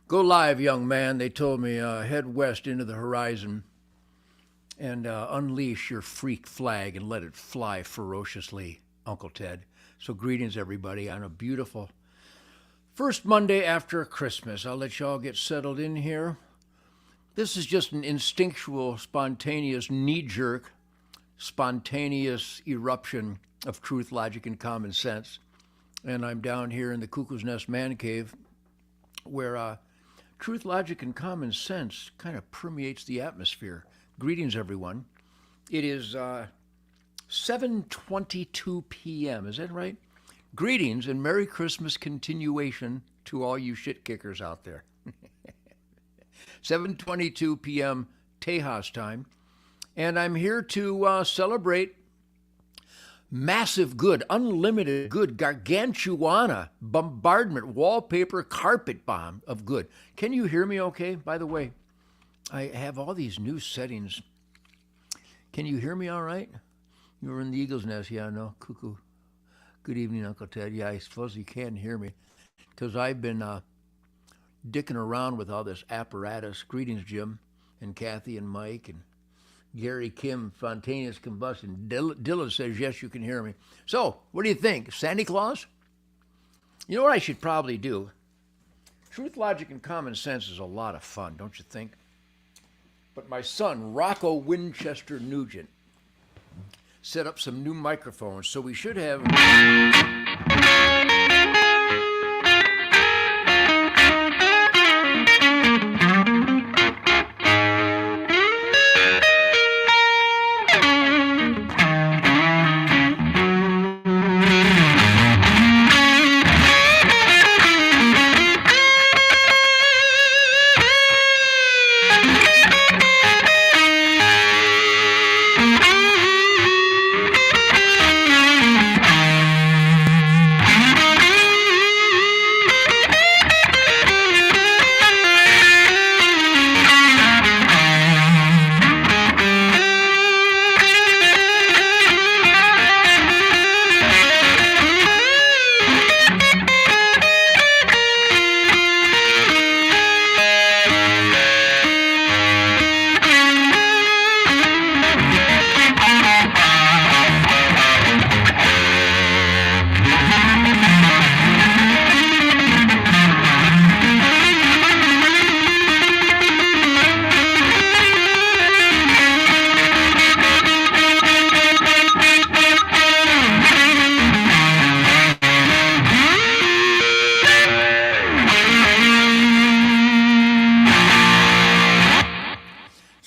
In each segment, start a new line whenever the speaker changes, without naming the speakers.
Go live, young man, they told me. Head west into the horizon and unleash your freak flag and let it fly ferociously, Uncle Ted. So greetings, everybody, on a beautiful first Monday after Christmas. I'll let y'all get settled in here. This is just an instinctual, spontaneous, knee-jerk, spontaneous eruption of truth, logic, and common sense. And I'm down here in the Cuckoo's Nest Man Cave where truth, logic, and common sense kind of permeates the atmosphere. Greetings, everyone. It is 7:22 p.m., is that right? Greetings and Merry Christmas continuation to all you shit kickers out there. 7:22 p.m. Tejas time. And I'm here to celebrate massive good, unlimited good, gargantuana, bombardment, wallpaper, carpet bomb of good. Can you hear me okay? By the way, I have all these new settings. Can you hear me all right? You were in the Eagle's Nest. Yeah, no, cuckoo. Good evening, Uncle Ted. Yeah, I suppose you can hear me because I've been dicking around with all this apparatus. Greetings, Jim and Kathy and Mike and Gary, Kim, spontaneous combustion. Dylan says, yes, you can hear me. So, what do you think? Santa Claus? You know what I should probably do? Truth, logic, and common sense is a lot of fun, don't you think? But my son, Rocco Winchester Nugent, set up some new microphones, so we should have...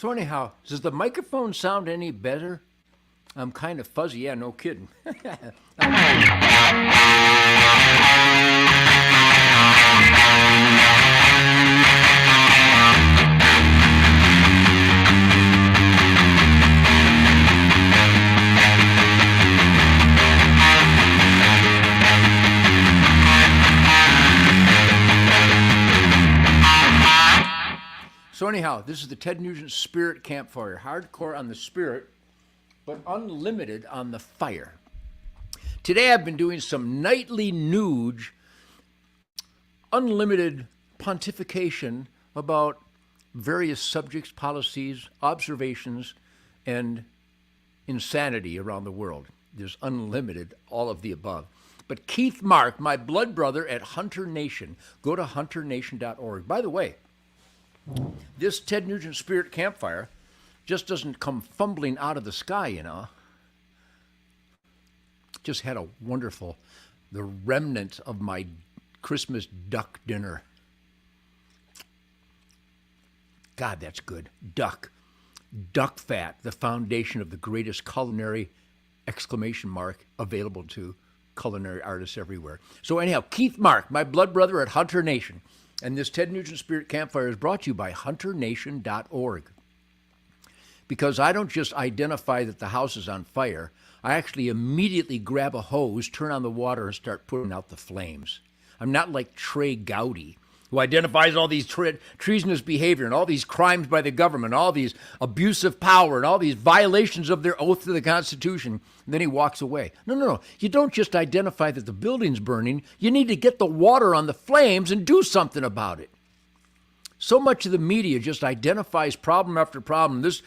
Anyhow, does the microphone sound any better? I'm kind of fuzzy. Yeah, no kidding. So anyhow, this is the Ted Nugent Spirit Campfire. Hardcore on the spirit, but unlimited on the fire. Today I've been doing some nightly nuge, unlimited pontification about various subjects, policies, observations, and insanity around the world. There's unlimited, all of the above. But Keith Mark, my blood brother at Hunter Nation, go to hunternation.org. By the way, this Ted Nugent Spirit Campfire just doesn't come fumbling out of the sky, you know. Just had a wonderful, the remnant of my Christmas duck dinner. God, that's good. Duck. Duck fat, the foundation of the greatest culinary exclamation mark available to culinary artists everywhere. So anyhow, Keith Mark, my blood brother at Hunter Nation. And this Ted Nugent Spirit Campfire is brought to you by hunternation.org. Because I don't just identify that the house is on fire, I actually immediately grab a hose, turn on the water, and start putting out the flames. I'm not like Trey Gowdy, who identifies all these treasonous behavior and all these crimes by the government, all these abuse of power and all these violations of their oath to the Constitution. And then he walks away. No. You don't just identify that the building's burning. You need to get the water on the flames and do something about it. So much of the media just identifies problem after problem. This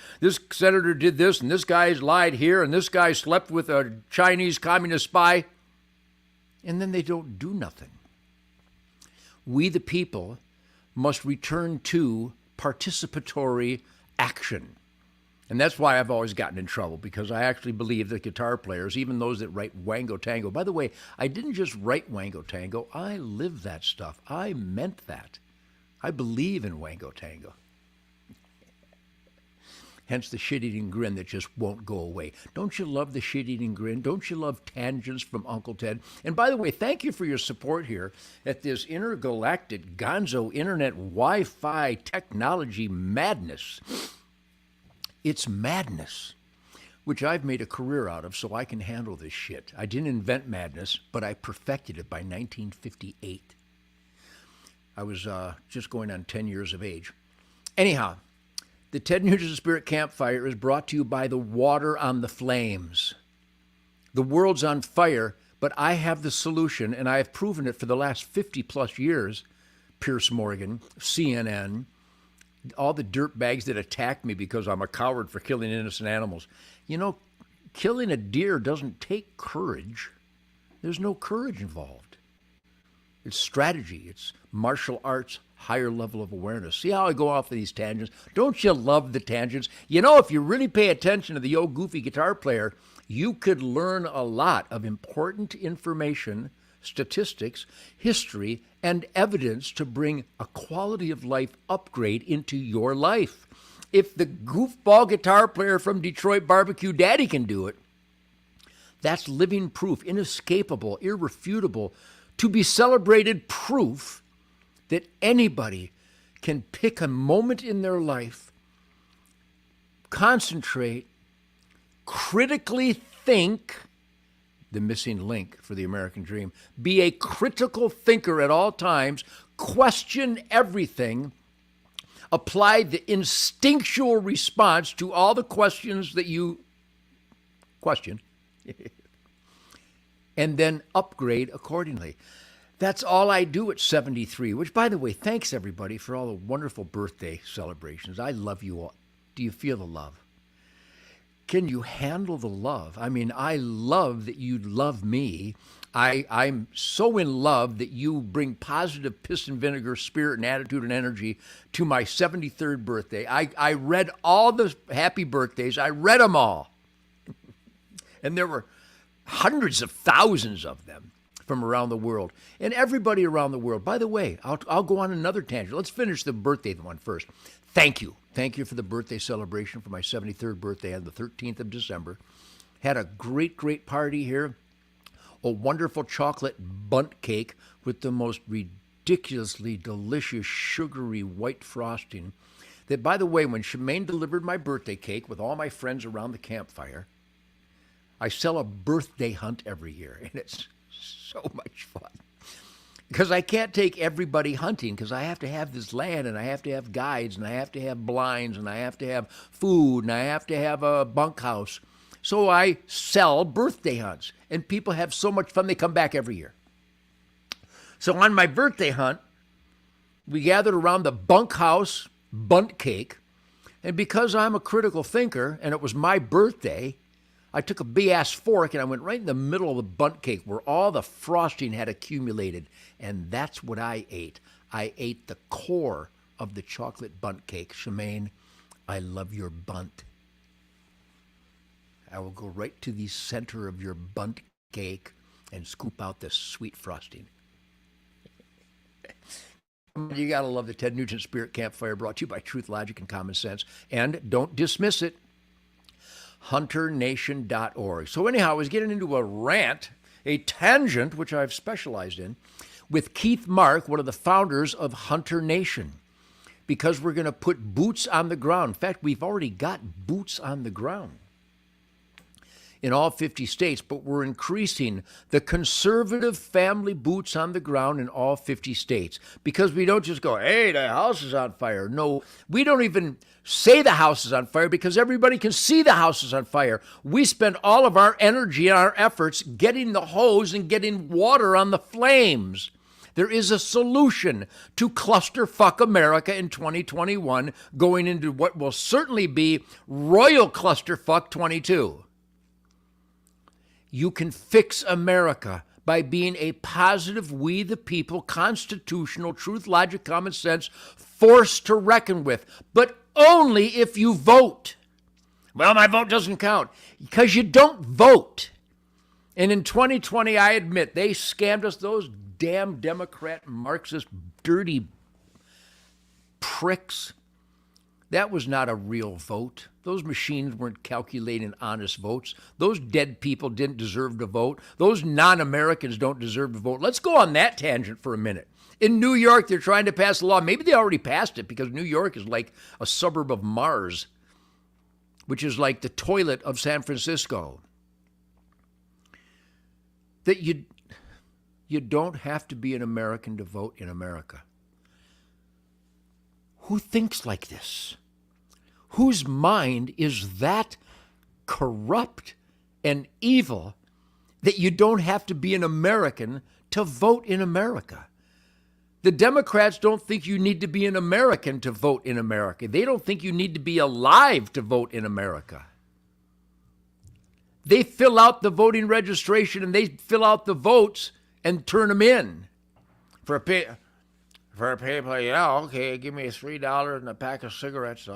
senator did this, and this guy's lied here, and this guy slept with a Chinese communist spy. And then they don't do nothing. We, the people, must return to participatory action. And that's why I've always gotten in trouble, because I actually believe that guitar players, even those that write Wango Tango, by the way, I didn't just write Wango Tango, I live that stuff. I meant that. I believe in Wango Tango. Hence the shit-eating grin that just won't go away. Don't you love the shit-eating grin? Don't you love tangents from Uncle Ted? And by the way, thank you for your support here at this intergalactic gonzo internet Wi-Fi technology madness. It's madness, which I've made a career out of so I can handle this shit. I didn't invent madness, but I perfected it by 1958. I was just going on 10 years of age. Anyhow, the Ted Nugent Spirit Campfire is brought to you by the water on the flames. The world's on fire, but I have the solution, and I have proven it for the last 50 plus years. Pierce Morgan, CNN, all the dirtbags that attack me because I'm a coward for killing innocent animals. You know, killing a deer doesn't take courage. There's no courage involved. It's strategy. It's martial arts, higher level of awareness. See how I go off of these tangents? Don't you love the tangents? You know, if you really pay attention to the old goofy guitar player, you could learn a lot of important information, statistics, history, and evidence to bring a quality of life upgrade into your life. If the goofball guitar player from Detroit Barbecue Daddy can do it, that's living proof, inescapable, irrefutable, to be celebrated proof that anybody can pick a moment in their life, concentrate, critically think, the missing link for the American dream, be a critical thinker at all times, question everything, apply the instinctual response to all the questions that you question, and then upgrade accordingly. That's all I do at 73, which, by the way, thanks everybody for all the wonderful birthday celebrations. I love you all. Do you feel the love? Can you handle the love? I mean, I love that you love me. I'm so in love that you bring positive piss and vinegar spirit and attitude and energy to my 73rd birthday. I read all the happy birthdays. I read them all. And there were hundreds of thousands of them from around the world, and everybody around the world. By the way, I'll go on another tangent. Let's finish the birthday one first. Thank you. Thank you for the birthday celebration for my 73rd birthday on the 13th of December. Had a great, great party here. A wonderful chocolate bundt cake with the most ridiculously delicious sugary white frosting. That, by the way, when Shemaine delivered my birthday cake with all my friends around the campfire, I sell a birthday hunt every year, and it's so much fun. Because I can't take everybody hunting, because I have to have this land, and I have to have guides, and I have to have blinds, and I have to have food, and I have to have a bunkhouse. So I sell birthday hunts, and people have so much fun, they come back every year. So on my birthday hunt, we gathered around the bunkhouse bundt cake, and because I'm a critical thinker, and it was my birthday, I took a big-ass fork and I went right in the middle of the bundt cake where all the frosting had accumulated, and that's what I ate. I ate the core of the chocolate bundt cake. Shemaine, I love your bundt. I will go right to the center of your bundt cake and scoop out the sweet frosting. You gotta love the Ted Nugent Spirit Campfire, brought to you by Truth, Logic, and Common Sense. And don't dismiss it. HunterNation.org. So anyhow, I was getting into a rant, a tangent, which I've specialized in, with Keith Mark, one of the founders of Hunter Nation, because we're going to put boots on the ground. In fact, we've already got boots on the ground in all 50 states, but we're increasing the conservative family boots on the ground in all 50 states because we don't just go, hey, the house is on fire. No, we don't even say the house is on fire because everybody can see the house is on fire. We spend all of our energy and our efforts getting the hose and getting water on the flames. There is a solution to clusterfuck America in 2021 going into what will certainly be royal clusterfuck 22. You can fix America by being a positive, we the people, constitutional, truth, logic, common sense, force to reckon with, but only if you vote. Well, my vote doesn't count because you don't vote. And in 2020, I admit, they scammed us, those damn Democrat, Marxist, dirty pricks. That was not a real vote. Those machines weren't calculating honest votes. Those dead people didn't deserve to vote. Those non-Americans don't deserve to vote. Let's go on that tangent for a minute. In New York, they're trying to pass a law. Maybe they already passed it because New York is like a suburb of Mars, which is like the toilet of San Francisco. That you don't have to be an American to vote in America. Who thinks like this? Whose mind is that corrupt and evil that you don't have to be an American to vote in America? The Democrats don't think you need to be an American to vote in America. They don't think you need to be alive to vote in America. They fill out the voting registration and they fill out the votes and turn them in. For people, yeah, okay, give me $3 and a pack of cigarettes.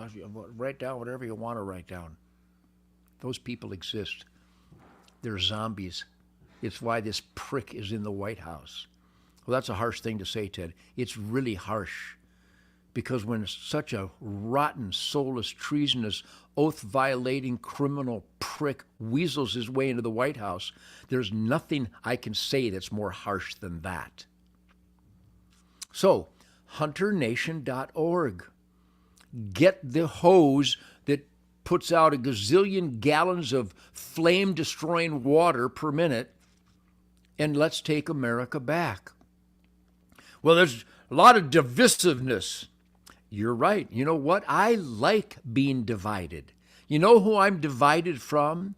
Write down whatever you want to write down. Those people exist. They're zombies. It's why this prick is in the White House. Well, that's a harsh thing to say, Ted. It's really harsh. Because when such a rotten, soulless, treasonous, oath-violating criminal prick weasels his way into the White House, there's nothing I can say that's more harsh than that. So, HunterNation.org. Get the hose that puts out a gazillion gallons of flame-destroying water per minute, and let's take America back. Well, there's a lot of divisiveness. You're right. You know what? I like being divided. You know who I'm divided from?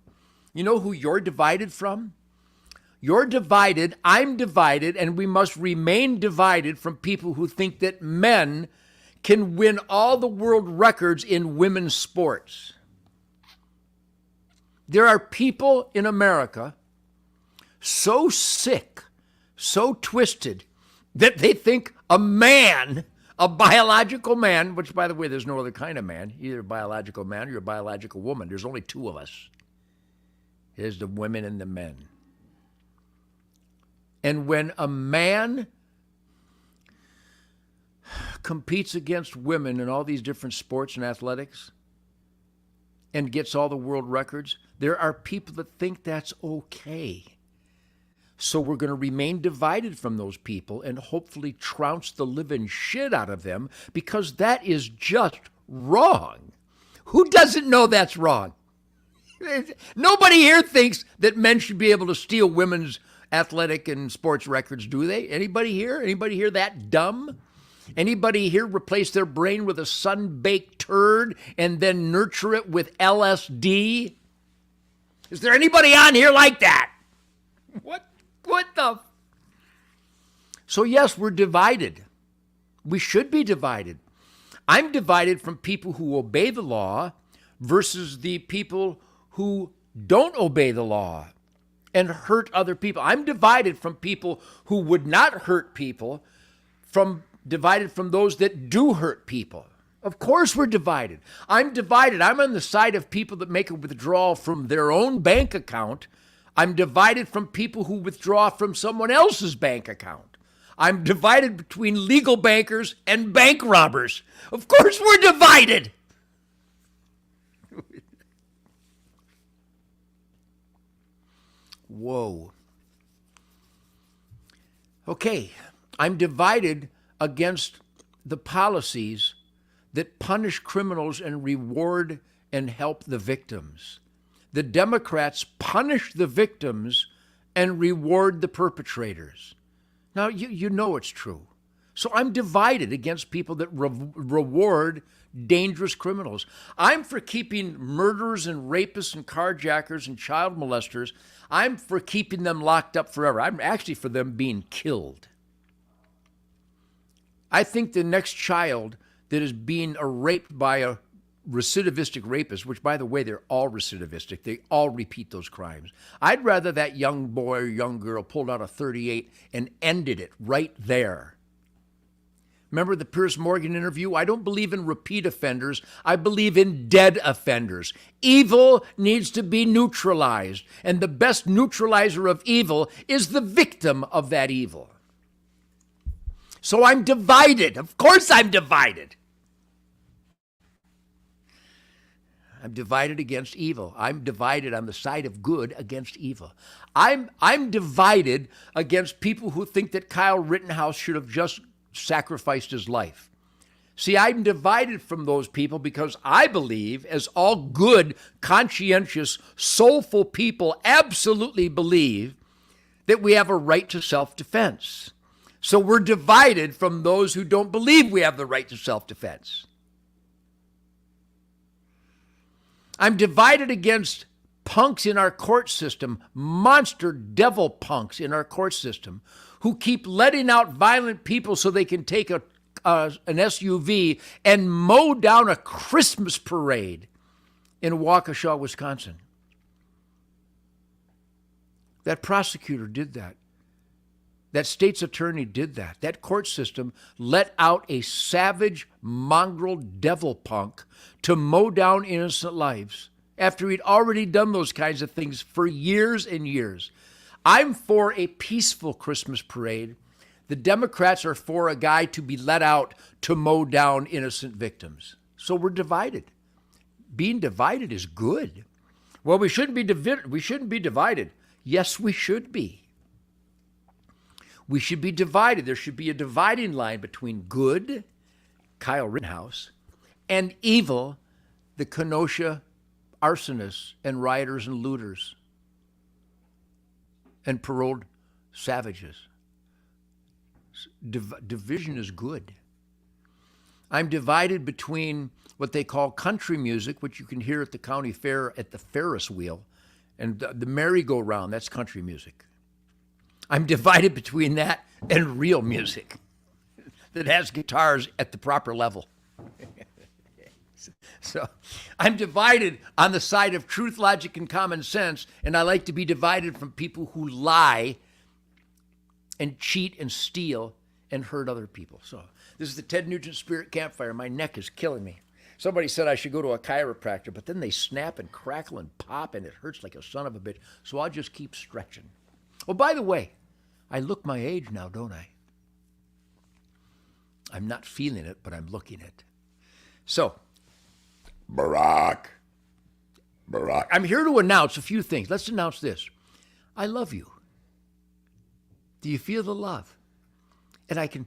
You know who you're divided from? You're divided, I'm divided, and we must remain divided from people who think that men can win all the world records in women's sports. There are people in America so sick, so twisted, that they think a man, a biological man, which, by the way, there's no other kind of man. You're a biological man or you're a biological woman. There's only two of us. There's the women and the men. And when a man competes against women in all these different sports and athletics and gets all the world records, there are people that think that's okay. So we're going to remain divided from those people and hopefully trounce the living shit out of them because that is just wrong. Who doesn't know that's wrong? Nobody here thinks that men should be able to steal women's athletic and sports records, do they? Anybody here? Anybody here that dumb? Anybody here replace their brain with a sun-baked turd and then nurture it with LSD? Is there anybody on here like that? What the? So yes, we're divided. We should be divided. I'm divided from people who obey the law versus the people who don't obey the law and hurt other people. I'm divided from people who would not hurt people, divided from those that do hurt people. Of course we're divided. I'm divided. I'm on the side of people that make a withdrawal from their own bank account. I'm divided from people who withdraw from someone else's bank account. I'm divided between legal bankers and bank robbers. Of course we're divided. Whoa. Okay, I'm divided against the policies that punish criminals and reward and help the victims. the Democrats punish the victims and reward the perpetrators. Now, you know it's true. So I'm divided against people that reward dangerous criminals. I'm for keeping murderers and rapists and carjackers and child molesters. I'm for keeping them locked up forever. I'm actually for them being killed. I think the next child that is being raped by a recidivistic rapist, which, by the way, they're all recidivistic. They all repeat those crimes. I'd rather that young boy or young girl pulled out a .38 and ended it right there. Remember the Piers Morgan interview? I don't believe in repeat offenders. I believe in dead offenders. Evil needs to be neutralized, and the best neutralizer of evil is the victim of that evil. So I'm divided. Of course I'm divided. I'm divided against evil. I'm divided on the side of good against evil. I'm divided against people who think that Kyle Rittenhouse should have just sacrificed his life. See, I'm divided from those people because I believe, as all good, conscientious, soulful people absolutely believe, that we have a right to self-defense. So we're divided from those who don't believe we have the right to self-defense. I'm divided against punks in our court system, monster devil punks in our court system, who keep letting out violent people so they can take an SUV and mow down a Christmas parade in Waukesha, Wisconsin. That prosecutor did that. That state's attorney did that. That court system let out a savage, mongrel devil punk to mow down innocent lives after he'd already done those kinds of things for years and years. I'm for a peaceful Christmas parade. The Democrats are for a guy to be let out to mow down innocent victims. So we're divided. Being divided is good. Well, we shouldn't be divided. Yes, we should be. We should be divided. There should be a dividing line between good, Kyle Rittenhouse, and evil, the Kenosha arsonists and rioters and looters and paroled savages. Division is good. I'm divided between what they call country music, which you can hear at the county fair at the Ferris wheel, and the merry-go-round, that's country music. I'm divided between that and real music that has guitars at the proper level. So I'm divided on the side of truth, logic, and common sense, and I like to be divided from people who lie and cheat and steal and hurt other people. So this is the Ted Nugent Spirit Campfire. My neck is killing me. Somebody said I should go to a chiropractor, but then they snap and crackle and pop, and it hurts like a son of a bitch, so I'll just keep stretching. Oh, by the way, I look my age now, don't I? I'm not feeling it, but I'm looking it. So, Barack. I'm here to announce a few things. Let's announce this. I love you. Do you feel the love? And I can,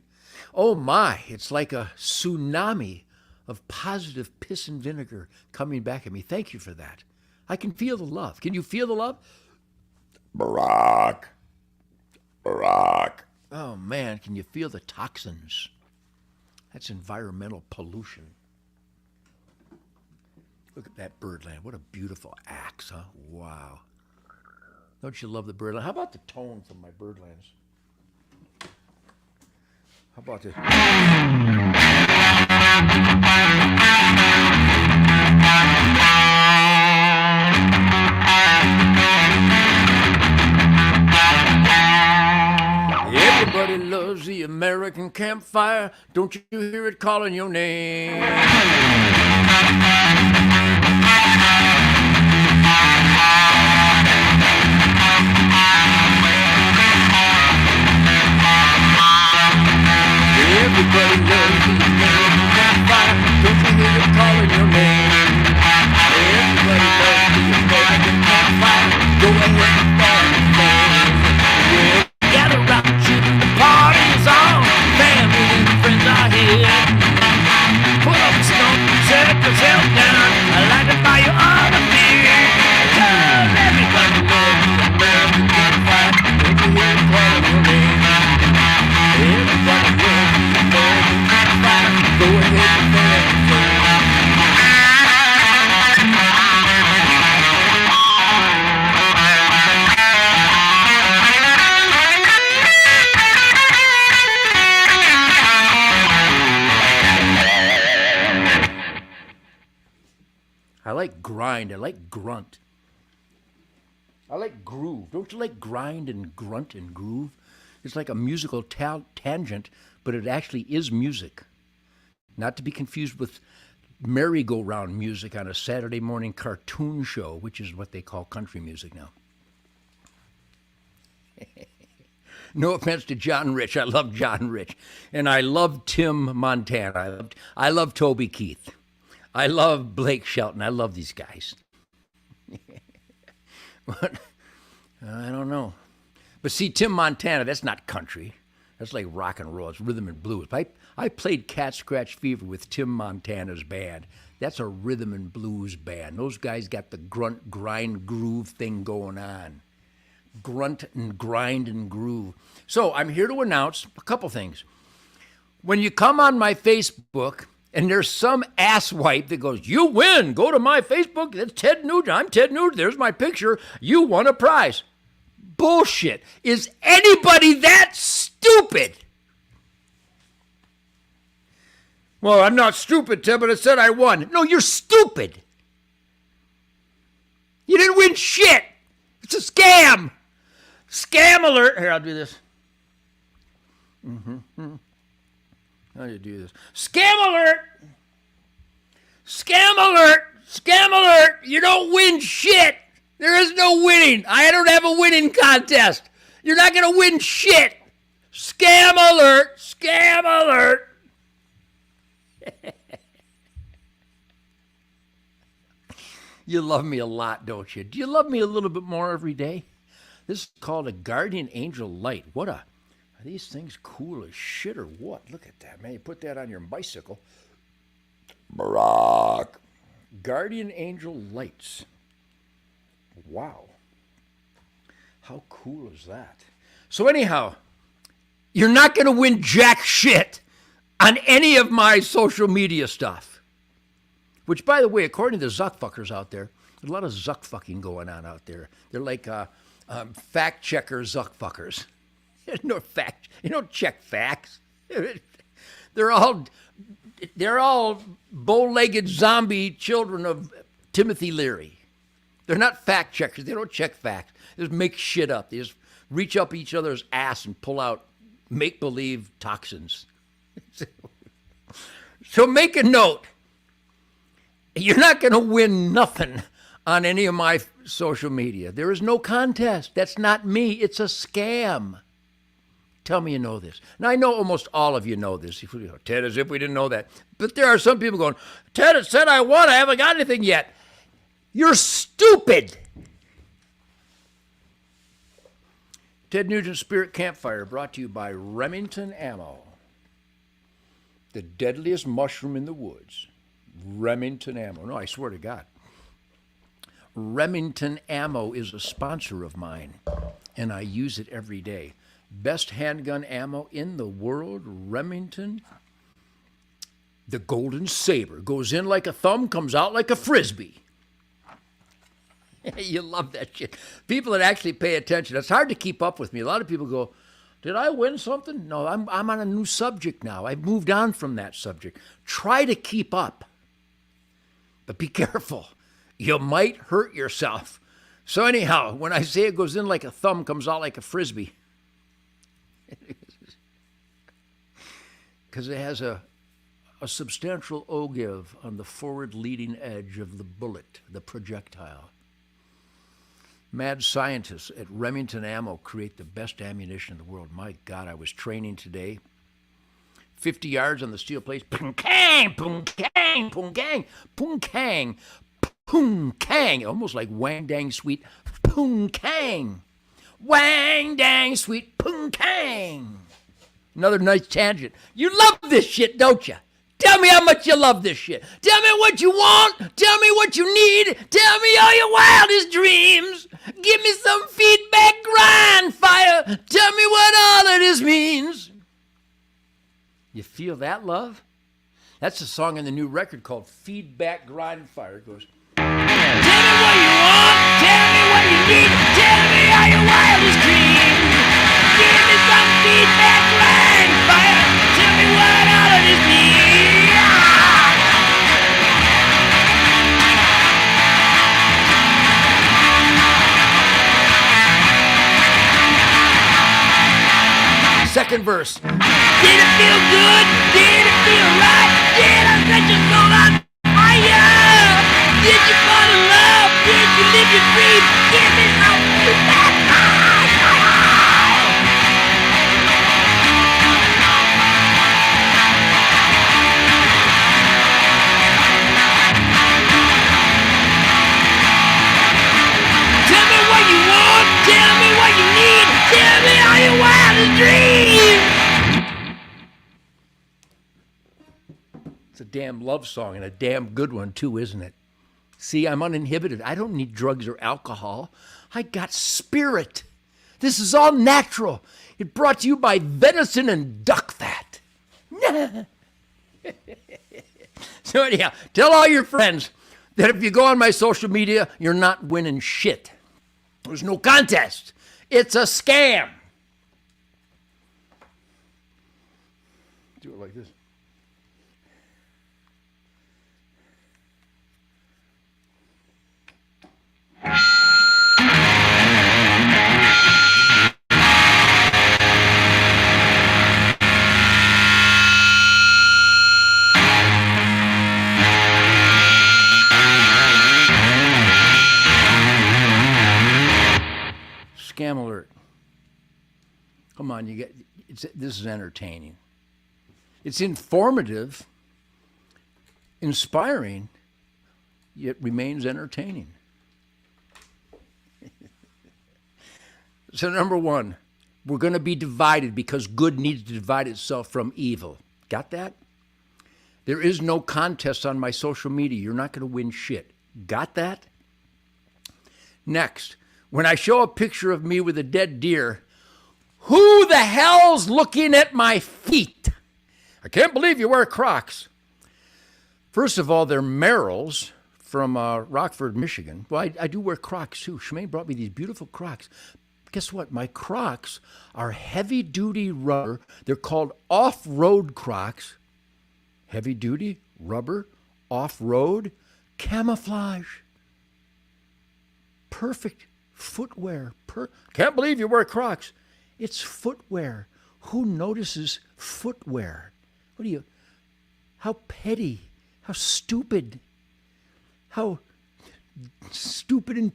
oh my, it's like a tsunami of positive piss and vinegar coming back at me. Thank you for that. I can feel the love. Can you feel the love? Barack. Oh man, can you feel the toxins? That's environmental pollution. Look at that birdland. What a beautiful axe, huh? Wow. Don't you love the birdland? How about the tone from my birdlands? How about this? Everybody loves the American campfire. Don't you hear it calling your name? Everybody loves the American campfire. Don't you hear it calling your name? Everybody loves the American campfire. Go ahead and find the flame. Well, gather round, children, the party's on. Family and friends are here. Pull up a stone, set yourself down. I like to buy you all the beer. I like grind. I like grunt. I like groove. Don't you like grind and grunt and groove? It's like a musical tangent, but it actually is music. Not to be confused with merry-go-round music on a Saturday morning cartoon show, which is what they call country music now. No offense to John Rich. I love John Rich. And I love Tim Montana. I love Toby Keith. I love Blake Shelton. I love these guys. But I don't know. But see, Tim Montana, that's not country. That's like rock and roll. It's rhythm and blues. I played Cat Scratch Fever with Tim Montana's band. That's a rhythm and blues band. Those guys got the grunt, grind, groove thing going on. Grunt and grind and groove. So I'm here to announce a couple things. When you come on my Facebook and there's some asswipe that goes, you win, go to my Facebook, that's Ted Nugent, I'm Ted Nugent, there's my picture, you won a prize. Bullshit. Is anybody that stupid? Well, I'm not stupid, Ted, but it said I won. No, you're stupid. You didn't win shit. It's a scam. Scam alert. Here, I'll do this. How do you do this? Scam alert! Scam alert! Scam alert! You don't win shit! There is no winning. I don't have a winning contest. You're not going to win shit. Scam alert! Scam alert! You love me a lot, don't you? Do you love me a little bit more every day? This is called a Guardian Angel Light. Are these things cool as shit or what? Look at that, man. You put that on your bicycle. Barack. Guardian Angel Lights. Wow. How cool is that? So anyhow, you're not going to win jack shit on any of my social media stuff. Which, by the way, according to the Zuckfuckers out there, there's a lot of Zuckfucking going on out there. They're like fact-checker Zuckfuckers. There's no fact. You don't check facts. They're all bow-legged zombie children of Timothy Leary. They're not fact checkers. They don't check facts. They just make shit up. They just reach up each other's ass and pull out make-believe toxins. So make a note. You're not going to win nothing on any of my social media. There is no contest. That's not me. It's a scam. Tell me you know this. Now, I know almost all of you know this. Ted, as if we didn't know that. But there are some people going, Ted, it said I won. I haven't got anything yet. You're stupid. Ted Nugent Spirit Campfire brought to you by Remington Ammo. The deadliest mushroom in the woods. Remington Ammo. No, I swear to God. Remington Ammo is a sponsor of mine, and I use it every day. Best handgun ammo in the world, Remington. The Golden Saber goes in like a thumb, comes out like a frisbee. You love that shit. People that actually pay attention. It's hard to keep up with me. A lot of people go, did I win something? No, I'm on a new subject now. I've moved on from that subject. Try to keep up. But be careful. You might hurt yourself. So anyhow, when I say it goes in like a thumb, comes out like a frisbee, because it has a substantial ogive on the forward leading edge of the bullet, the projectile. Mad scientists at Remington Ammo create the best ammunition in the world. My God, I was training today. 50 yards on the steel plates. Pung kang, pung kang, pung kang, pung kang, pung kang. Almost like Wang Dang Sweet. Pung kang. Wang Dang Sweet. Pung kang. Another nice tangent. You love this shit, don't you? Tell me how much you love this shit. Tell me what you want. Tell me what you need. Tell me all your wildest dreams. Give me some feedback, Grindfire. Tell me what all of this means. You feel that, love? That's a song on the new record called Feedback Grindfire. It goes,
Tell me what you want, tell me what you need, tell me all your wildest dreams. Give me some feedback, Grindfire. Tell me what all of this means.
second verse.
Did it feel good? Did it feel right? Did I set your soul on fire? Did you fall in love? Did you live your dream? Give me some feedback. Tell me what you want. Tell me what you need. Tell me all your wildest dreams.
It's a damn love song and a damn good one too, isn't it? See, I'm uninhibited. I don't need drugs or alcohol. I got spirit. This is all natural. It brought to you by venison and duck fat. So anyhow, tell all your friends that if you go on my social media, you're not winning shit. There's no contest. It's a scam. Do it like this. Scam alert. Come on, this is entertaining. It's informative, inspiring, yet remains entertaining. So number one, we're going to be divided because good needs to divide itself from evil. Got that? There is no contest on my social media. You're not going to win shit. Got that? Next, when I show a picture of me with a dead deer, who the hell's looking at my feet? I can't believe you wear Crocs. First of all, they're Merrell's from Rockford, Michigan. Well, I do wear Crocs too. Shemaine brought me these beautiful Crocs. Guess what? My Crocs are heavy-duty rubber. They're called off-road Crocs. Heavy-duty, rubber, off-road, camouflage. Perfect footwear. Can't believe you wear Crocs. It's footwear. Who notices footwear? How petty, how stupid and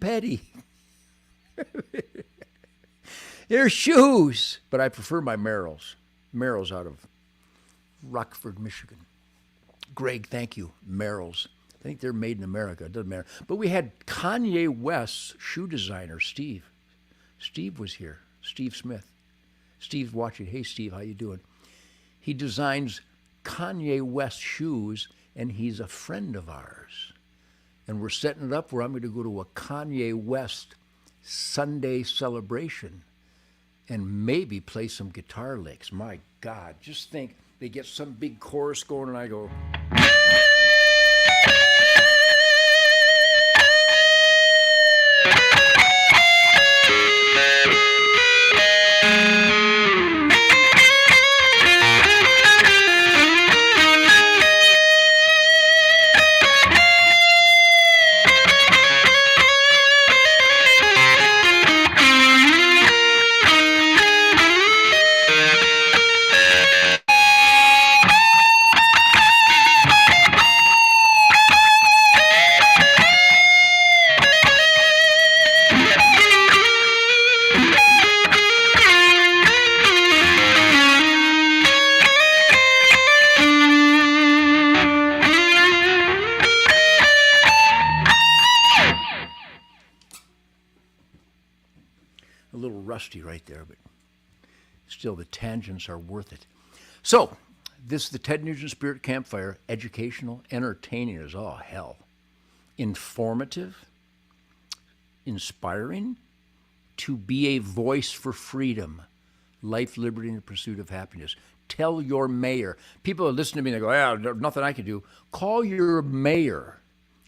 petty. They're shoes, but I prefer my Merrell's. Merrell's out of Rockford, Michigan. Greg, thank you. Merrell's. I think they're made in America. It doesn't matter. But we had Kanye West's shoe designer, Steve. Steve was here. Steve Smith. Steve's watching. Hey, Steve, how you doing? He designs Kanye West shoes, and he's a friend of ours. And we're setting it up where I'm going to go to a Kanye West Sunday celebration and maybe play some guitar licks. My God, just think they get some big chorus going and I go... right there, but still the tangents are worth it. So, this is the Ted Nugent Spirit Campfire, educational, entertaining as all hell, informative, inspiring, to be a voice for freedom, life, liberty, and the pursuit of happiness. tell your mayor. People listen to me and they go, yeah, there's nothing I can do. Call your mayor.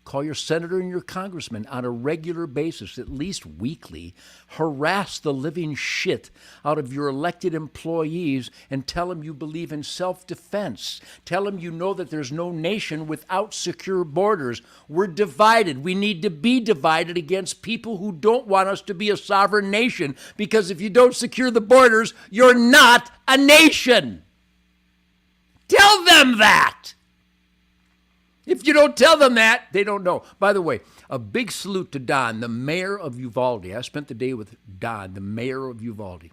Call your senator and your congressman on a regular basis, at least weekly. Harass the living shit out of your elected employees and tell them you believe in self-defense. Tell them you know that there's no nation without secure borders. We're divided. We need to be divided against people who don't want us to be a sovereign nation, because if you don't secure the borders, you're not a nation. Tell them that. If you don't tell them that, they don't know. By the way, a big salute to Don, the mayor of Uvalde. I spent the day with Don, the mayor of Uvalde.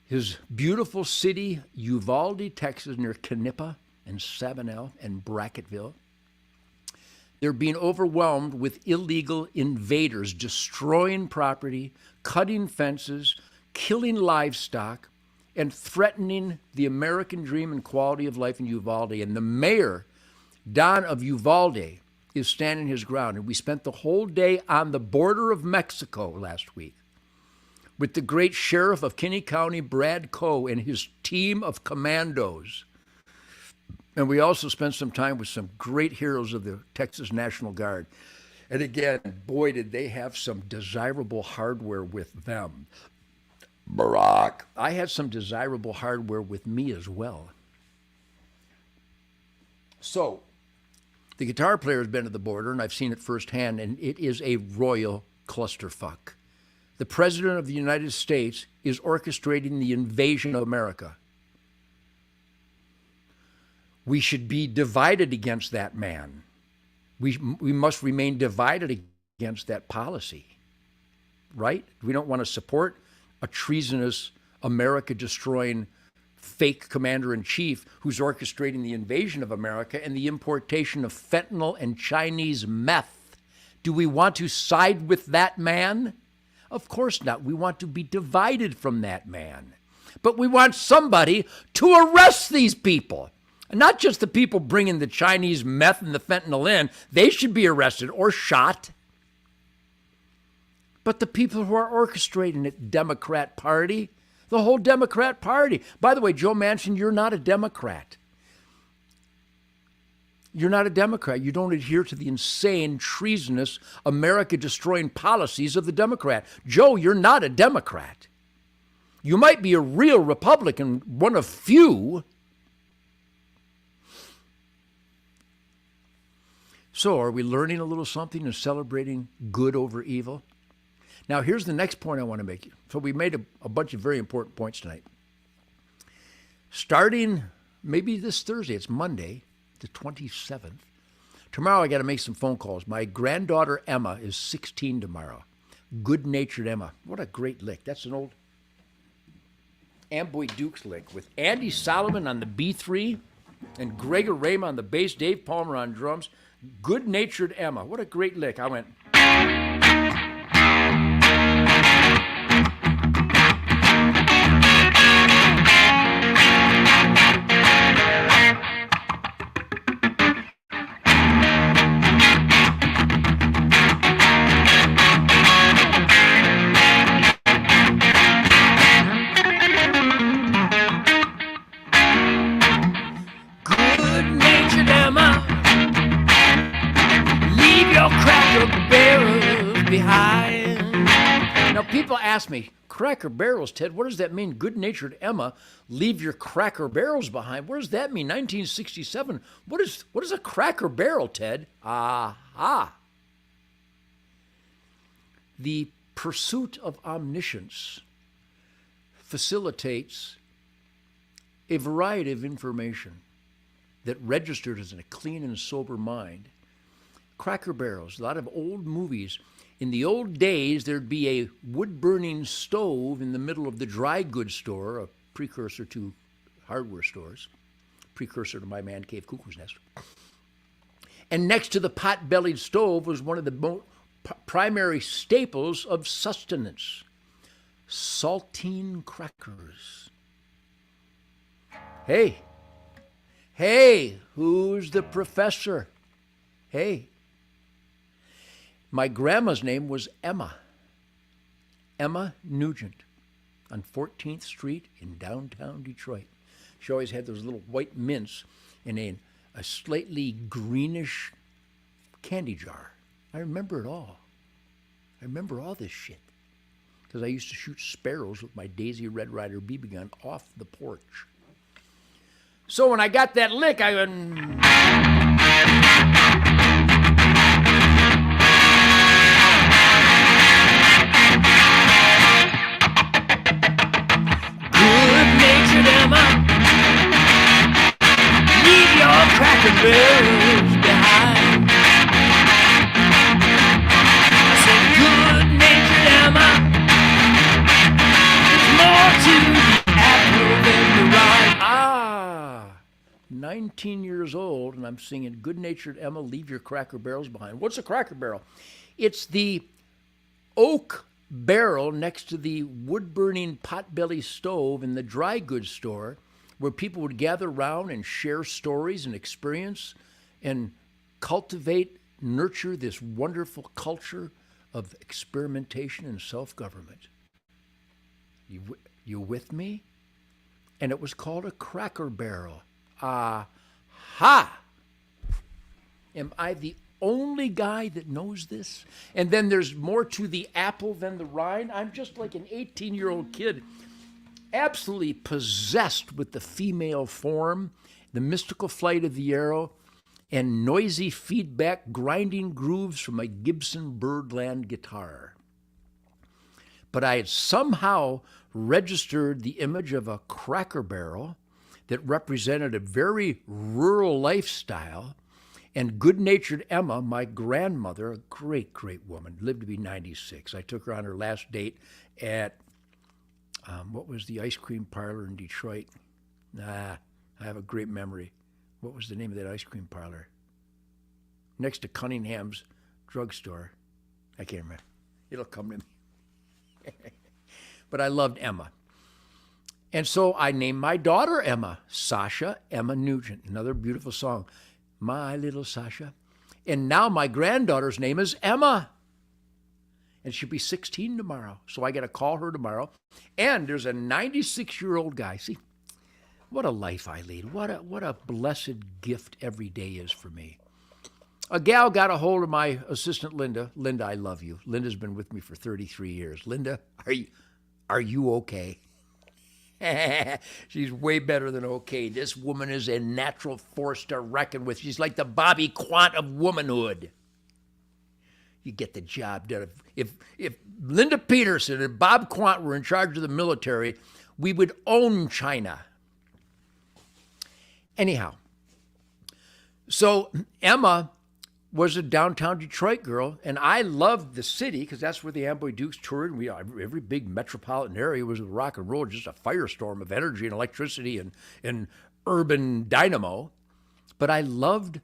His beautiful city, Uvalde, Texas, near Canepa and Sabinal and Brackettville. They're being overwhelmed with illegal invaders, destroying property, cutting fences, killing livestock, and threatening the American dream and quality of life in Uvalde. And the mayor, Don of Uvalde, is standing his ground. And we spent the whole day on the border of Mexico last week with the great sheriff of Kinney County, Brad Coe, and his team of commandos. And we also spent some time with some great heroes of the Texas National Guard. And again, boy, did they have some desirable hardware with them. Barack. I had some desirable hardware with me as well. So, the guitar player has been at the border, and I've seen it firsthand, and it is a royal clusterfuck. The President of the United States is orchestrating the invasion of America. We should be divided against that man. We must remain divided against that policy, right? We don't want to support a treasonous, America-destroying fake commander-in-chief who's orchestrating the invasion of America and the importation of fentanyl and Chinese meth. Do we want to side with that man? Of course not. We want to be divided from that man. But we want somebody to arrest these people. And not just the people bringing the Chinese meth and the fentanyl in. They should be arrested or shot. But the people who are orchestrating it, Democrat Party, the whole Democrat Party. By the way, Joe Manchin, you're not a Democrat. You're not a Democrat. You don't adhere to the insane, treasonous, America-destroying policies of the Democrat. Joe, you're not a Democrat. You might be a real Republican, one of few. So are we learning a little something and celebrating good over evil? Now, here's the next point I want to make. So we made a bunch of very important points tonight. Starting maybe this Thursday, it's Monday, the 27th. Tomorrow I got to make some phone calls. My granddaughter Emma is 16 tomorrow. Good-natured Emma. What a great lick. That's an old Amboy Dukes lick with Andy Solomon on the B3 and Gregor Rama on the bass, Dave Palmer on drums. Good-natured Emma. What a great lick. I went... Ask me, Cracker Barrels, Ted, what does that mean? Good-natured Emma, leave your Cracker Barrels behind. What does that mean? 1967. What is a Cracker Barrel, Ted? Aha. The pursuit of omniscience facilitates a variety of information that registered as in a clean and sober mind. Cracker Barrels, a lot of old movies. In the old days, there'd be a wood-burning stove in the middle of the dry goods store, a precursor to hardware stores, precursor to my man cave cuckoo's nest. And next to the pot-bellied stove was one of the primary staples of sustenance, saltine crackers. Hey, who's the professor? Hey. My grandma's name was Emma Nugent, on 14th Street in downtown Detroit. She always had those little white mints in a slightly greenish candy jar. I remember it all. I remember all this shit because I used to shoot sparrows with my Daisy Red Ryder BB gun off the porch. So when I got that lick, I went...
Good-natured Emma, leave your cracker barrels behind. I said, good-natured Emma, there's more to the apple than the rind.
19 years old, and I'm singing Good-Natured Emma, Leave Your Cracker Barrels Behind. What's a cracker barrel? It's the oak barrel next to the wood-burning potbelly stove in the dry goods store where people would gather around and share stories and experience and cultivate, nurture this wonderful culture of experimentation and self-government. You with me? And it was called a cracker barrel. Aha! Am I the only guy that knows this? And then there's more to the apple than the rind. I'm just like an 18-year-old kid, absolutely possessed with the female form, the mystical flight of the arrow, and noisy feedback, grinding grooves from a Gibson Birdland guitar. But I had somehow registered the image of a cracker barrel that represented a very rural lifestyle. And good-natured Emma, my grandmother, a great, great woman, lived to be 96. I took her on her last date at, what was the ice cream parlor in Detroit? I have a great memory. What was the name of that ice cream parlor? Next to Cunningham's drugstore. I can't remember. It'll come to me. But I loved Emma. And so I named my daughter Emma, Sasha Emma Nugent. Another beautiful song, My Little Sasha. And now my granddaughter's name is Emma. And she'll be 16 tomorrow. So I got to call her tomorrow. And there's a 96-year-old guy. See, what a life I lead. What a blessed gift every day is for me. A gal got a hold of my assistant, Linda. Linda, I love you. Linda's been with me for 33 years. Linda, are you okay? She's way better than okay. This woman is a natural force to reckon with. She's like the Bobby Quant of womanhood. You get the job done. If Linda Peterson and Bob Quant were in charge of the military, we would own China. Anyhow, so Emma was a downtown Detroit girl, and I loved the city because that's where the Amboy Dukes toured. And every big metropolitan area was rock and roll, just a firestorm of energy and electricity and urban dynamo. But I loved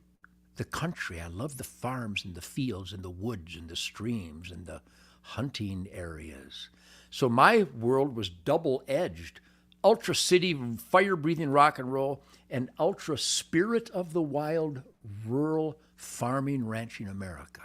the country. I loved the farms and the fields and the woods and the streams and the hunting areas. So my world was double-edged. Ultra city, fire-breathing rock and roll, and ultra spirit of the wild, rural farming, ranching America.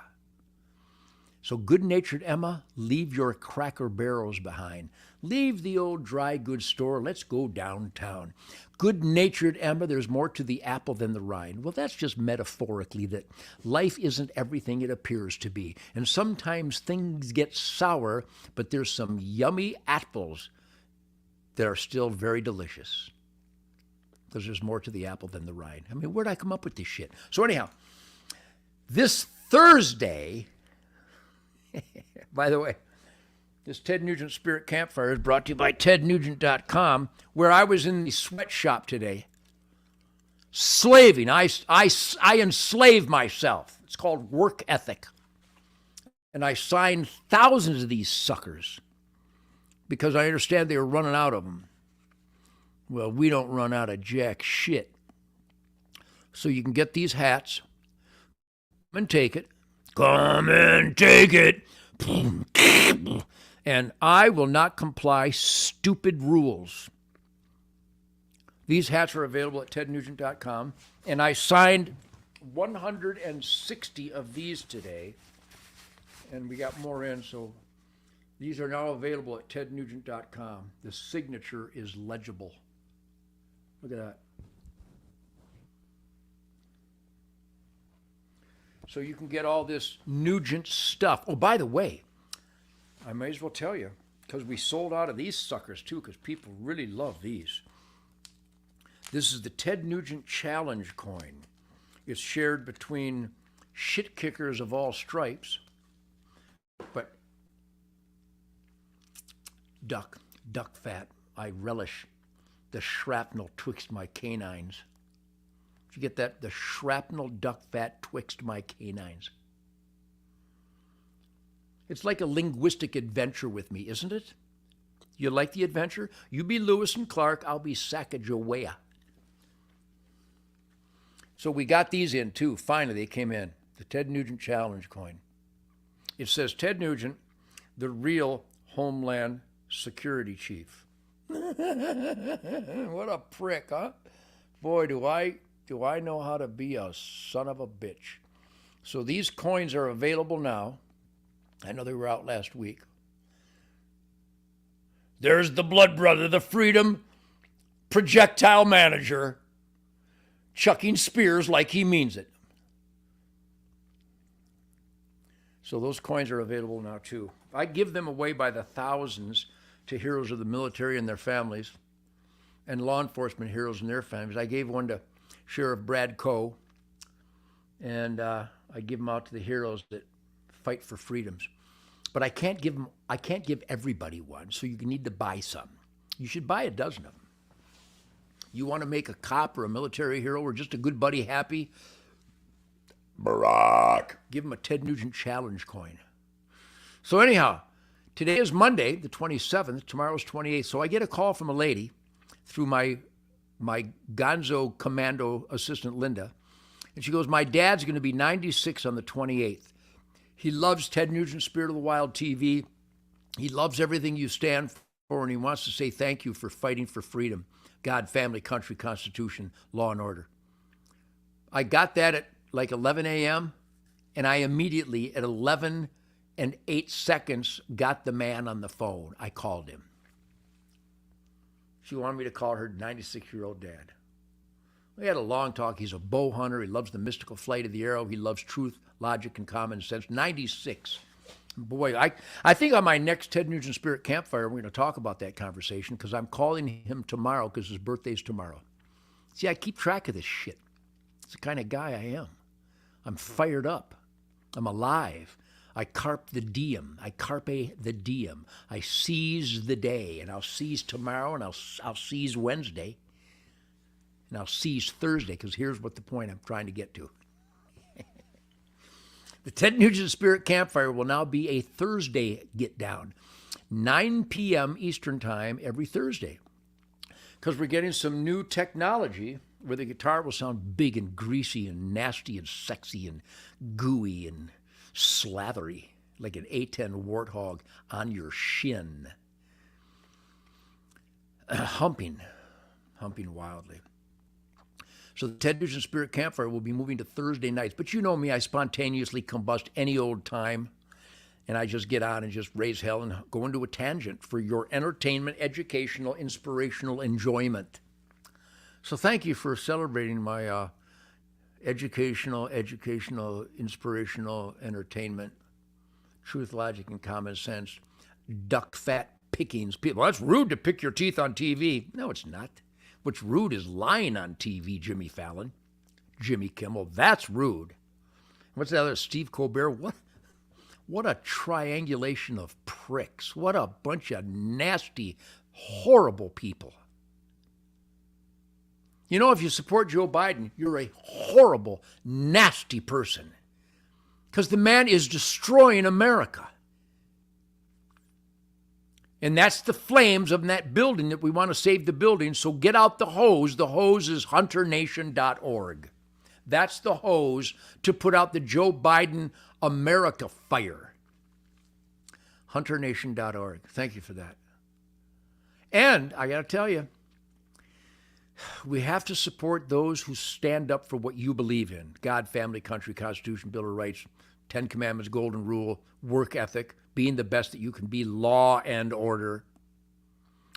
So good-natured Emma, leave your cracker barrels behind. Leave the old dry goods store. Let's go downtown. Good-natured Emma, there's more to the apple than the rind. Well, that's just metaphorically that life isn't everything it appears to be. And sometimes things get sour, but there's some yummy apples that are still very delicious. Because there's more to the apple than the rind. I mean, where'd I come up with this shit? So anyhow, this Thursday, by the way, this Ted Nugent Spirit Campfire is brought to you by TedNugent.com, where I was in the sweatshop today, slaving. I enslave myself. It's called work ethic. And I signed thousands of these suckers because I understand they were running out of them. Well, we don't run out of jack shit. So you can get these hats. Come and take it. Come and take it. And I will not comply stupid rules. These hats are available at tednugent.com. And I signed 160 of these today. And we got more in, so these are now available at tednugent.com. The signature is legible. Look at that. So you can get all this Nugent stuff. Oh, by the way, I may as well tell you, because we sold out of these suckers too, because people really love these. This is the Ted Nugent Challenge coin. It's shared between shit kickers of all stripes, but duck fat. I relish the shrapnel twixt my canines. Did you get that? The shrapnel duck fat twixt my canines. It's like a linguistic adventure with me, isn't it? You like the adventure? You be Lewis and Clark, I'll be Sacagawea. So we got these in too. Finally, they came in. The Ted Nugent Challenge coin. It says Ted Nugent, the real Homeland Security Chief. What a prick, huh? Boy, do I know how to be a son of a bitch. So these coins are available now. I know they were out last week. There's the blood brother, the freedom projectile manager, chucking spears like he means it. So those coins are available now too. I give them away by the thousands to heroes of the military and their families, and law enforcement heroes and their families. I gave one to Sheriff Brad Coe, and I give them out to the heroes that fight for freedoms. But I can't give everybody one, so you need to buy some. You should buy a dozen of them. You want to make a cop or a military hero or just a good buddy happy? Barack. Give him a Ted Nugent Challenge coin. So anyhow, today is Monday, the 27th. Tomorrow's 28th. So I get a call from a lady through my gonzo commando assistant, Linda. And she goes, my dad's going to be 96 on the 28th. He loves Ted Nugent Spirit of the Wild TV. He loves everything you stand for, and he wants to say thank you for fighting for freedom, God, family, country, Constitution, law and order. I got that at like 11 a.m., and I immediately, at 11 and 8 seconds, got the man on the phone. I called him. She wanted me to call her 96-year-old dad. We had a long talk. He's a bow hunter. He loves the mystical flight of the arrow. He loves truth, logic, and common sense. 96. Boy, I think on my next Ted Nugent Spirit Campfire, we're going to talk about that conversation because I'm calling him tomorrow because his birthday's tomorrow. See, I keep track of this shit. It's the kind of guy I am. I'm fired up. I'm alive. I carpe the diem. I carpe the diem. I seize the day, and I'll seize tomorrow, and I'll seize Wednesday, and I'll seize Thursday, because here's what the point I'm trying to get to. The Ted Nugent Spirit Campfire will now be a Thursday get-down, 9 p.m. Eastern Time every Thursday, because we're getting some new technology where the guitar will sound big and greasy and nasty and sexy and gooey and slathery, like an A10 warthog on your shin. Humping wildly. So the Ted Nugent Spirit Campfire will be moving to Thursday nights. But you know me, I spontaneously combust any old time, and I just get on and just raise hell and go into a tangent for your entertainment, educational, inspirational enjoyment. So thank you for celebrating my educational, inspirational, entertainment, truth, logic, and common sense, duck fat pickings. People, well, that's rude to pick your teeth on TV. No, it's not. What's rude is lying on TV, Jimmy Fallon, Jimmy Kimmel. That's rude. What's the other? Steve Colbert. What a triangulation of pricks. What a bunch of nasty, horrible people. You know, if you support Joe Biden, you're a horrible, nasty person. Because the man is destroying America. And that's the flames of that building that we want to save the building. So get out the hose. The hose is hunternation.org. That's the hose to put out the Joe Biden America fire. Hunternation.org. Thank you for that. And I got to tell you, we have to support those who stand up for what you believe in. God, family, country, Constitution, Bill of Rights, 10 Commandments, Golden Rule, work ethic, being the best that you can be, law and order,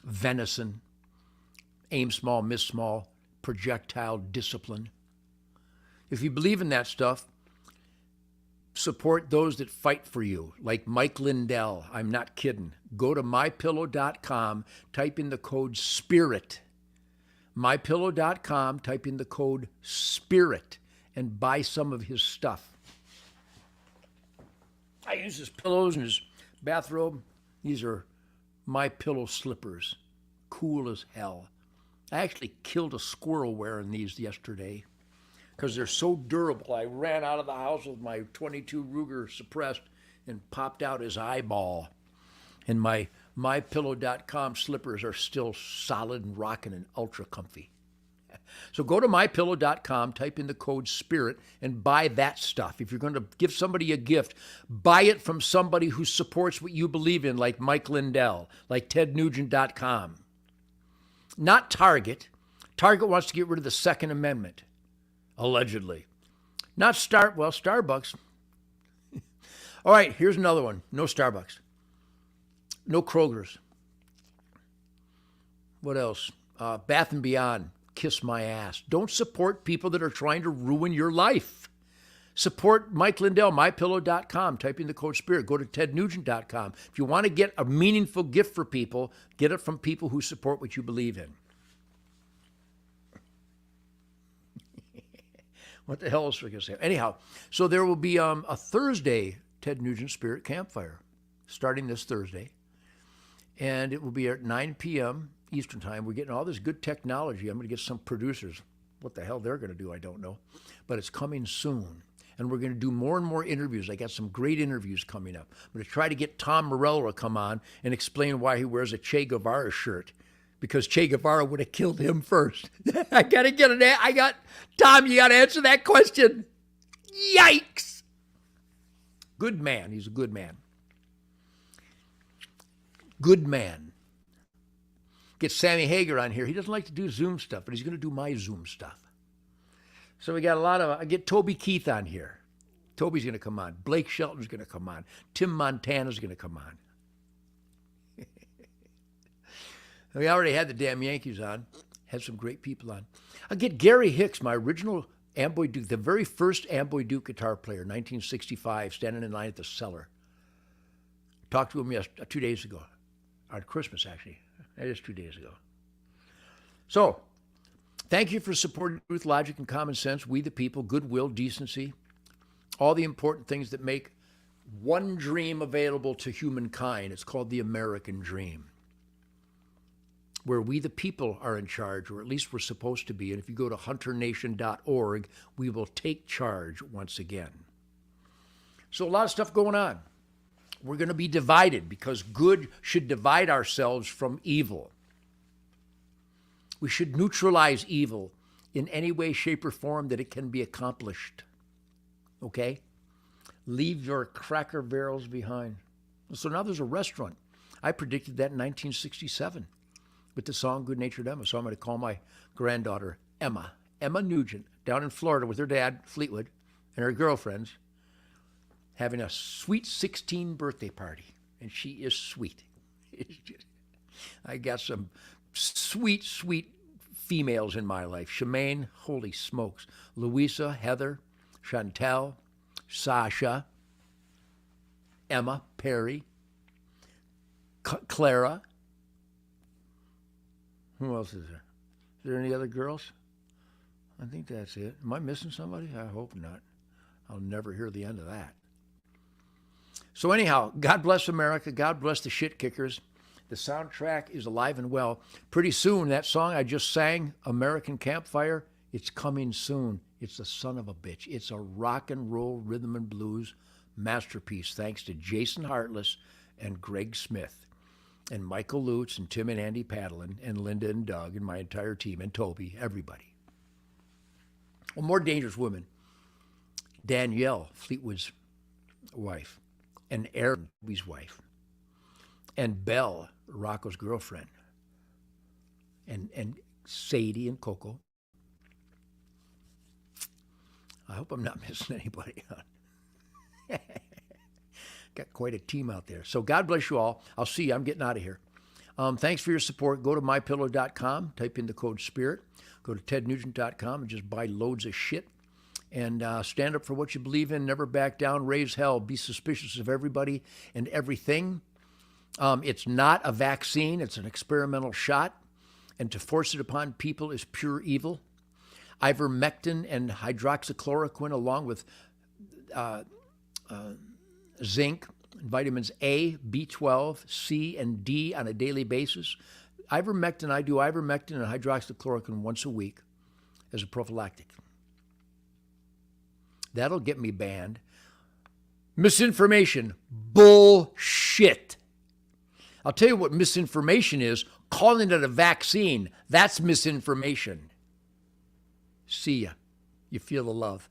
venison, aim small, miss small, projectile discipline. If you believe in that stuff, support those that fight for you, like Mike Lindell. I'm not kidding. Go to mypillow.com, type in the code SPIRIT. mypillow.com, type in the code SPIRIT, and buy some of his stuff. I use his pillows and his bathrobe. These are my pillow slippers. Cool as hell. I actually killed a squirrel wearing these yesterday because they're so durable. I ran out of the house with my 22 Ruger suppressed and popped out his eyeball. And my mypillow.com slippers are still solid and rocking and ultra comfy. So go to mypillow.com, type in the code SPIRIT, and buy that stuff. If you're going to give somebody a gift, buy it from somebody who supports what you believe in, like Mike Lindell, like TedNugent.com. Not Target. Target wants to get rid of the Second Amendment, allegedly. Not Starbucks. All right, here's another one. No Starbucks. No Kroger's. What else? Bath & Beyond. Kiss my ass. Don't support people that are trying to ruin your life. Support Mike Lindell, mypillow.com. Type in the code SPIRIT. Go to tednugent.com. If you want to get a meaningful gift for people, get it from people who support what you believe in. What the hell else was I going to say? Anyhow, so there will be a Thursday Ted Nugent Spirit Campfire starting this Thursday. And it will be at 9 p.m. Eastern Time. We're getting all this good technology. I'm going to get some producers. What the hell they're going to do, I don't know. But it's coming soon. And we're going to do more and more interviews. I got some great interviews coming up. I'm going to try to get Tom Morello to come on and explain why he wears a Che Guevara shirt. Because Che Guevara would have killed him first. I got to get it. Tom, you got to answer that question. Yikes. Good man. He's a good man. Good man. Get Sammy Hagar on here. He doesn't like to do Zoom stuff, but he's going to do my Zoom stuff. So we got I get Toby Keith on here. Toby's going to come on. Blake Shelton's going to come on. Tim Montana's going to come on. We already had the damn Yankees on. Had some great people on. I'll get Gary Hicks, my original Amboy Duke, the very first Amboy Duke guitar player, 1965, standing in line at the Cellar. Talked to him 2 days ago. On Christmas, actually. That is 2 days ago. So, thank you for supporting Truth, Logic, and Common Sense, we the people, goodwill, decency, all the important things that make one dream available to humankind. It's called the American dream, where we the people are in charge, or at least we're supposed to be. And if you go to hunternation.org, we will take charge once again. So a lot of stuff going on. We're going to be divided because good should divide ourselves from evil. We should neutralize evil in any way, shape, or form that it can be accomplished. Okay? Leave your cracker barrels behind. So now there's a restaurant. I predicted that in 1967 with the song Good Natured Emma. So I'm going to call my granddaughter Emma Nugent, down in Florida with her dad, Fleetwood, and her girlfriends, having a sweet 16 birthday party. And she is sweet. I got some sweet, sweet females in my life. Shemaine, holy smokes. Louisa, Heather, Chantel, Sasha, Emma, Perry, Clara. Who else is there? Is there any other girls? I think that's it. Am I missing somebody? I hope not. I'll never hear the end of that. So anyhow, God bless America. God bless the shit kickers. The soundtrack is alive and well. Pretty soon, that song I just sang, American Campfire, it's coming soon. It's a son of a bitch. It's a rock and roll rhythm and blues masterpiece, thanks to Jason Hartless and Greg Smith and Michael Lutz and Tim and Andy Padlin and Linda and Doug and my entire team and Toby, everybody. Well, More Dangerous Women. Danielle, Fleetwood's wife, and Aaron, Toby's wife, and Belle, Rocco's girlfriend, and Sadie and Coco. I hope I'm not missing anybody on. Got quite a team out there. So God bless you all. I'll see you. I'm getting out of here. Thanks for your support. Go to mypillow.com, type in the code SPIRIT. Go to tednugent.com and just buy loads of shit. And stand up for what you believe in. Never back down. Raise hell. Be suspicious of everybody and everything. It's not a vaccine. It's an experimental shot. And to force it upon people is pure evil. Ivermectin and hydroxychloroquine, along with zinc, vitamins A, B12, C, and D on a daily basis. I do ivermectin and hydroxychloroquine once a week as a prophylactic. That'll get me banned. Misinformation. Bullshit. I'll tell you what misinformation is. Calling it a vaccine. That's misinformation. See ya. You feel the love.